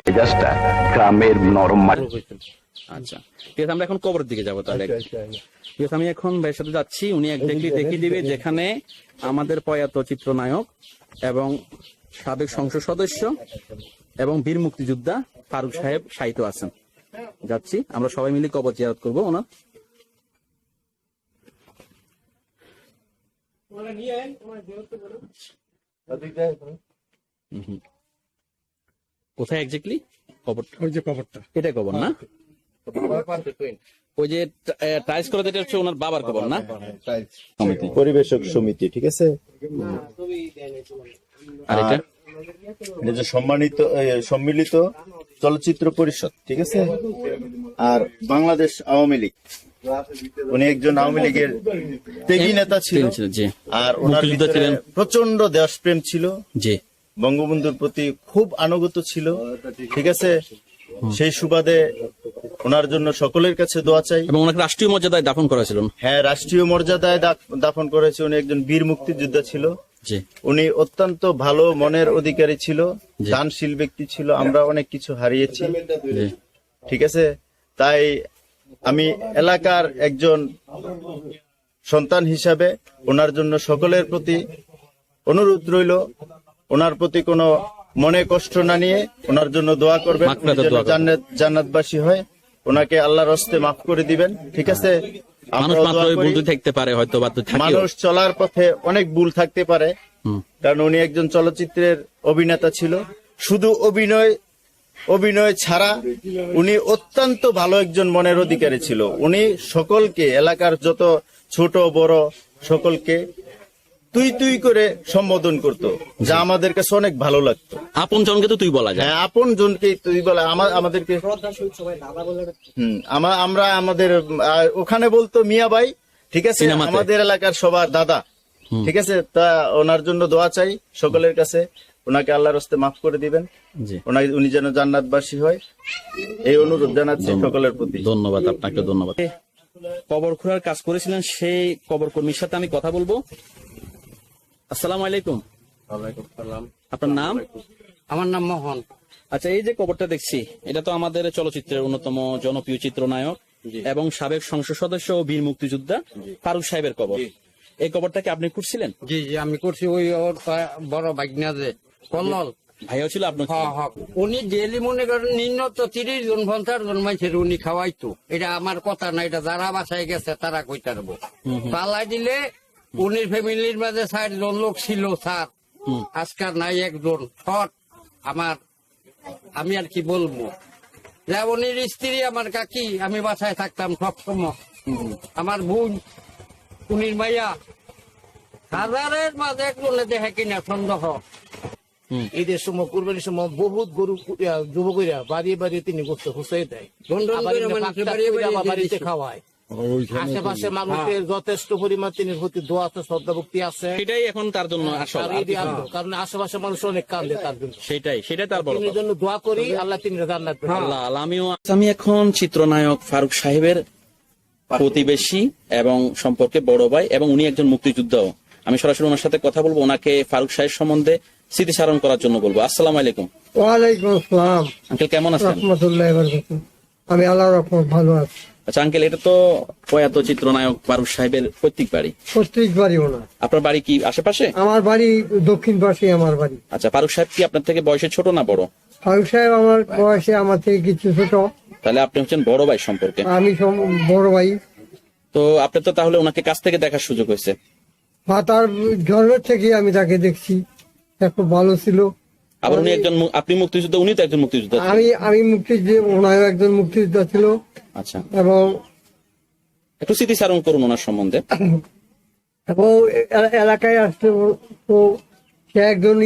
মেজাজটা গ্রামের নরম আচ্ছা ঠিক আছে, আমরা এখন কবরের দিকে যাবো তাহলে। ঠিক আছে, আমি এখন ভাইয়ের সাথে যাচ্ছি, উনি একজাক্টলি দেখিয়ে দিবে যেখানে আমাদের প্রয়াত চিত্রনায়ক এবং সাবেক সংসদ সদস্য এবং বীর মুক্তিযোদ্ধা ফারুক সাহেব শায়িত আছেন। যাচ্ছি, আমরা সবাই মিলে কবর জিয়ারত করবো ওনার। কোথায় এক্স্যাক্টলি কবরটা? ওই যে কবরটা, এটা কবর না? ওই যে টাইলস করে যেটা হচ্ছে ওনার বাবার কবর না? সমিতি, পরিবেশক সমিতি, ঠিক আছে। আর এটা এটা যে সম্মিলিত চলচ্চিত্র পরিষদ, ঠিক আছে। আর বাংলাদেশ আওয়ামী লীগ, উনি একজন আওয়ামী লীগের ত্যাগী নেতা ছিল, জি। আর ওনার ভিতরে প্রচন্ড দেশপ্রেম ছিল, জি। বঙ্গবন্ধুর প্রতি খুব আনুগত্য ছিল, ঠিক আছে। সেই সুবাদে ওনার জন্য সকলের কাছে দোয়া চাই। এবং ওনাকে রাষ্ট্রীয় মর্যাদায় দাফন করা ছিল। হ্যাঁ, রাষ্ট্রীয় মর্যাদায় দাফন করেছে। উনি একজন বীর মুক্তিযোদ্ধা ছিল, জি। উনি অত্যন্ত ভালো মনের অধিকারী ছিল, দানশীল ব্যক্তি ছিল। আমরা অনেক কিছু হারিয়েছি, ঠিক আছে। তাই আমি এলাকার একজন সন্তান হিসাবে ওনার জন্য সকলের প্রতি অনুরোধ রইল, ওনার প্রতি কোনো মনে কষ্ট না নিয়ে ওনার জন্য দোয়া করবেন, জান্নাতবাসী হয়, ওনাকে আল্লাহর হস্তে মাফ করে দিবেন, ঠিক আছে। মানুষ চলার পথে অনেক ভুল থাকতে পারে, কারণ উনি একজন চলচ্চিত্রের অভিনেতা ছিল। শুধু অভিনয় ছাড়া উনি অত্যন্ত ভালো একজন মনের অধিকারী ছিল। উনি সকলকে, এলাকার যত ছোট বড় সকলকে তুই তুই করে সম্বোধন করতো, যা আমাদের কাছে অনেক ভালো লাগতো। আপন জনকে তো তুই বলা যায়। হ্যাঁ, আপন জনকে তুই বলা আমাদেরকে। আমরা আমাদের ওখানে বলতো মিয়া ভাই, ঠিক আছে। আমাদের এলাকার সবার দাদা, ঠিক আছে। তা ওনার জন্য দোয়া চাই সকলের কাছে, ওনাকে আল্লাহর হস্তে মাফ করে দিবেন, উনি যেন জান্নাতবাসী হয়, এই অনুরোধ জানাচ্ছি সকলের প্রতি। ধন্যবাদ আপনাকে, ধন্যবাদ। কবর খোঁড়ার কাজ করেছিলেন সেই কবর কর্মীর সাথে আমি কথা বলবো। আসসালামু আলাইকুম। ওয়ালাইকুম সালাম। আপনার নাম? আমার নাম মোহন। আচ্ছা, এই যে কবরটা দেখছি, এটা তো আমাদের চলচ্চিত্রের অন্যতম জনপ্রিয় চিত্রনায়ক এবং সাবেক সংসদ সদস্য ও বীর মুক্তিযোদ্ধা ফারুক সাহেবের কবর। এই কবরটাকে আপনি খুঁড়ছিলেন? জি জি, আমি করছি। ওই ওর বড় ভাগ্না যে কল্লল ভাইও ছিল আপনার? উনি ডেলি মনে করেন নিম্নত 30 জন 50 জন মানুষের উনি খাওয়াইতো। এটা আমার কথা না, এটা যারা বাসায় গেছে তারা কইতে পারবো। পালাই দিলে উনির ফ্যামিলির মাঝে 60 জন লোক ছিল স্যার, আজকাল নাই একজন শর্ট। আমি আর কি বলবো, যে উনির স্ত্রী আমার কাকি, আমি বাসায় থাকতাম সবসময়, আমার বোন, উনির মাইয়া, হাজারের মাঝে একজনে দেখে কিনা সন্দেহ। ঈদের সময়, কুরবানির সময় বহুত গরু যুবকেরা বাড়িয়ে বাড়িয়ে তিনি গোস্ত খুঁজে দেয়, বাড়িতে খাওয়ায়। আশেপাশে মানুষের যথেষ্ট পরিমাণ তিনি প্রতি দোয়া আছে, শ্রদ্ধা ভক্তি আছে। সেটাই এখন তার জন্য কারণ আশেপাশে মানুষ অনেক কান্দে তার জন্য। সেটাই তার বড় জন্য দোয়া করি, আল্লাহ তিনি জান্নাত দেন। আমি এখন চিত্রনায়ক ফারুক সাহেবের প্রতিবেশী এবং সম্পর্কে বড় ভাই, এবং উনি একজন মুক্তিযোদ্ধাও। আমি সরাসরি ওনার সাথে কথা বলবো, ওনাকে ফারুক সাহেব সম্বন্ধে স্মৃতিচারণ করার জন্য বলবো। আসসালামু আলাইকুম। ওয়ালাইকুম আসসালাম। আঙ্কেল কেমন আছেন? রাহমাতুল্লাহি ওয়া বারাকাতুহু। আমি আল্লাহর রহমতে ভালো আছি। আচ্ছা আঙ্কেল, এটা তো প্রয়াত চিত্রনায়ক ফারুক সাহেবের পৈতৃক বাড়ি? পৈতৃক বাড়ি ওনার। আপনার বাড়ি কি আশেপাশে? আমার বাড়ি দক্ষিণ পাশে আমার বাড়ি। আচ্ছা, ফারুক সাহেব কি আপনার থেকে বয়সে ছোট না বড়? ফারুক সাহেব আমার বয়সে আমার থেকে কিছু ছোট। তাহলে আপনি হচ্ছেন বড় ভাই সম্পর্কে? আমি বড় ভাই। তো আপনি তো তাহলে ওনাকে কাছ থেকে দেখার সুযোগ হয়েছে? বা তার জন্মের থেকে আমি তাকে দেখছি, খুব ভালো ছিল। আবার উনি একজন, আপনি মুক্তিযোদ্ধা, উনি তো একজন মুক্তিযোদ্ধা। আমি মুক্তিযোদ্ধা, ওনাও একজন মুক্তিযোদ্ধা ছিল। আচ্ছা, এবং একটু স্মৃতিচারণ করুন ওনার সম্বন্ধে। এবং এলাকায় আসছে, তো সে একজন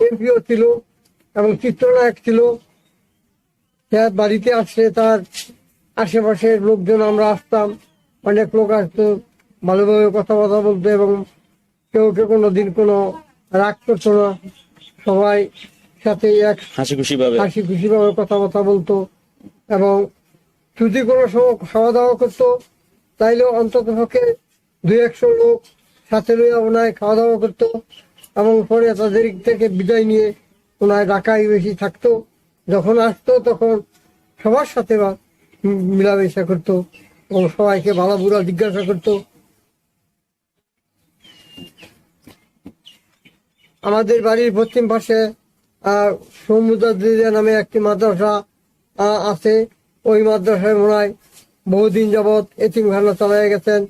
এমপিও ছিল এবং চিত্রনায়ক ছিল। সে বাড়িতে আসলে তার আশেপাশের লোকজন, আমরা আসতাম, অনেক লোক আসতো, ভালোভাবে কথাবার্তা বলতো এবং কেউ কোনোদিন কোনো রাগ করতো না, সবাই সাথে এক হাসি খুশি ভাবে কথাবার্তা বলতো। এবং যদি কোনো সময় খাওয়া দাওয়া করতো, তাইলেও অন্তত পক্ষে 200 লোক সাথে লইয়া ওনায় খাওয়া দাওয়া করতো এবং পরে তাদের থেকে বিদায় নিয়ে ওনার ঢাকায় বেশি থাকতো। যখন আসতো তখন সবার সাথে মিলামেশা করতো এবং সবাইকে ভালো বুড়া জিজ্ঞাসা করতো। আমাদের বাড়ির পশ্চিম পাশে সমুদ্রিয়া নামে একটি মাদ্রাসা আছে। ওই মাদ্রাসায় মনে হয় বহুদিন যাবৎ এতিমখানা চালাই গেছেন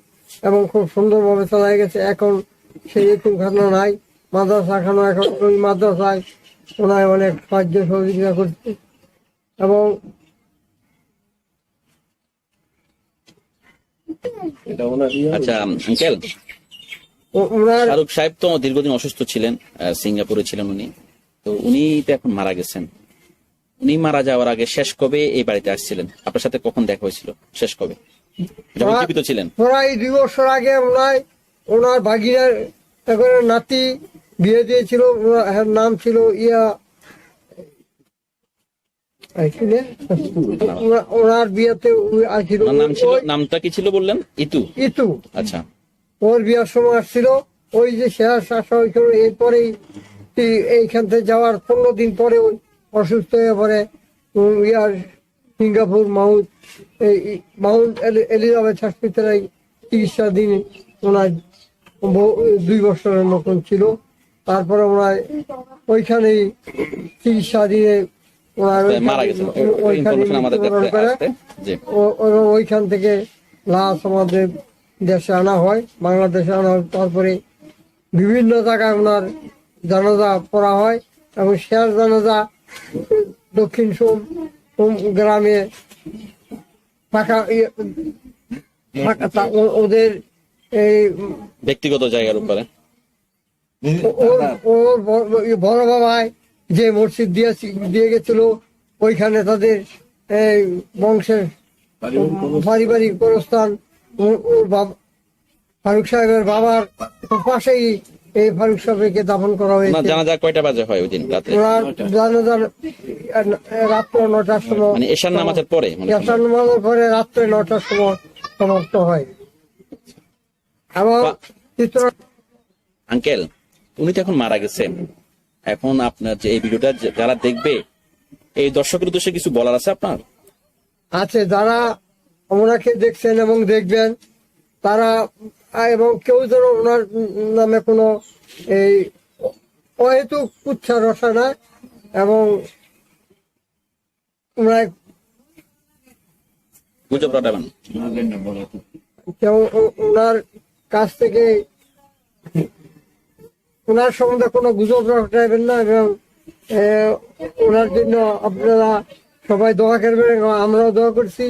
এবং খুব সুন্দরভাবে চালাই গেছে। এখন সেই এতিমখানা নাই, মাদ্রাসা খানা। এখন ওই মাদ্রাসায় ওনায় অনেক সাহায্য সহযোগিতা করছে এবং আচ্ছা আঙ্কেল, ওনার শাহরুখ সাহেব তো দীর্ঘদিন অসুস্থ ছিলেন, সিঙ্গাপুরে ছিলেন উনি, তো উনি তো এখন মারা গেছেন। উনি মারা যাওয়ার আগে শেষ কবে এই বাড়িতে আসছিলেন? আপনার সাথে কখন দেখা হয়েছিল? শেষ কবে, যখন জীবিত ছিলেন? প্রায় 2 বছর আগে ওনার ভাগিনার এখন নাতি বিয়ে দিয়েছিল। ওনার নাম ছিল ওনার বিয়েতে আসছিল। ওনার নাম ছিল, নামটা কি ছিল বললেন? ইতু। ইতু। আচ্ছা, ওর বিয়ার সময় আসছিল। ওই যে শেষ আসা হয়েছিল, এরপরেই এইখান থেকে যাওয়ার 15 দিন পরে ওই অসুস্থ হয়ে পড়ে সিঙ্গাপুর মাউন্ট এলিজাবেথ হসপিটালে চিকিৎসাধীন। ওনার 2 বছরের মতন ছিল। তারপরে ওনার ওইখানেই চিকিৎসাধীনে মারা গেছেন। ইনফরমেশন আমাদের কাছে আসছে জি। ওইখান থেকে লাশ আমাদের দেশে আনা হয়, বাংলাদেশে আনা হয়। তারপরে বিভিন্ন জায়গায় ওনার জানাজা পড়া হয় এবং শেষ জানাজা দক্ষিণ সোম গ্রামে ওদের এই ব্যক্তিগত জায়গার উপরে ওর বড় বাবাই যে মসজিদ দিয়ে গেছিল, ওইখানে তাদের বংশের পারিবারিক গোরস্থান। ফারুক সাহেবের বাবার পাশেই এই ফারুক সাহেবকে দাফন করা হয়েছে। জানাজা কয়টা বাজে হয় ওই দিন রাতে? জানাজা রাত্র 9টার সময়, মানে এশার নামাজের পরে। এশার নামাজের পরে রাত্রে 9টার সময় সমাপ্ত হয়। এবং আঙ্কেল, উনি তো এখন মারা গেছেন। এখন আপনার যে এই ভিডিওটা যারা দেখবে, এই দর্শকের উদ্দেশ্যে কিছু বলার আছে আপনার? আছে, যারা ওনাকে দেখছেন এবং দেখবেন তারা, এবং কেউ যেন ওনার নামে কোনো এই অহেতুক কুচ্ছা রসা না এবং ওনার গুজব রটাবেন। কেউ ওনার কাছ থেকে ওনার সম্বন্ধে কোনো গুজব রটাবেন না। এবং ওনার জন্য আপনারা সবাই দোয়া করবেন, আমরাও দোয়া করছি।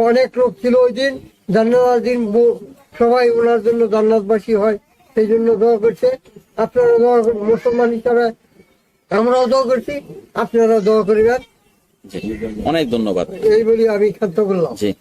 অনেক লোক ছিল ওই দিন, জান্নাতের দিন সবাই ওনার জন্য জান্নাতবাসী হয়, সেই জন্য দোয়া করছে। আপনারা দোয়া করবেন, মুসলমান হিসাবে আমরাও দোয়া করছি, আপনারা দোয়া করবেন। অনেক ধন্যবাদ। এই বলি আমি ক্ষান্ত করলাম। জি।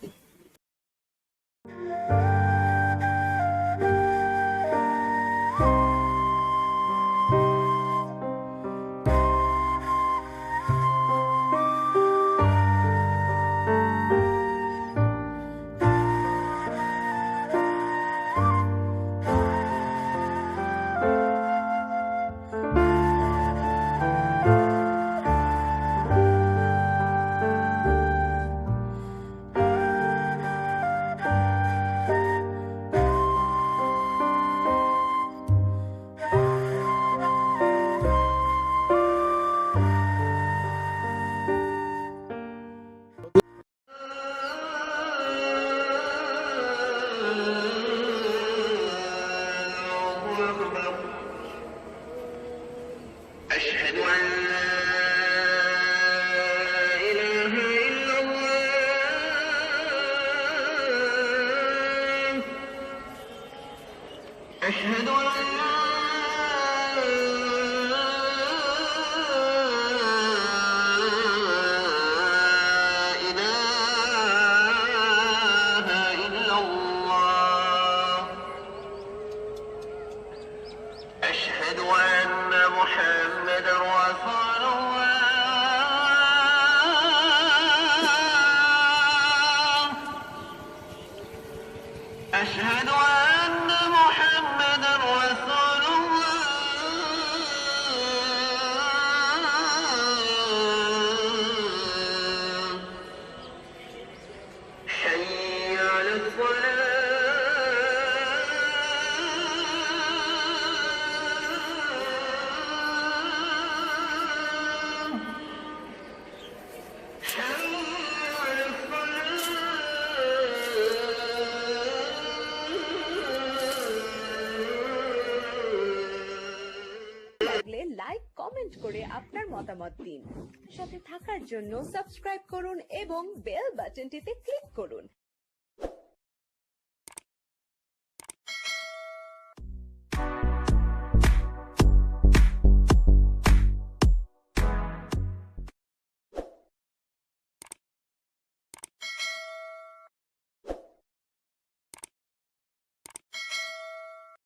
أشهد أن لا إله إلا الله أشهد أن لا إله إلا الله أشهد أن محمد رسول الله أشهد أن محمد رسول الله কমেন্ট করে আপনার মতামত দিন। সাথে থাকার জন্য সাবস্ক্রাইব করুন এবং বেল বাটনটিতে ক্লিক করুন।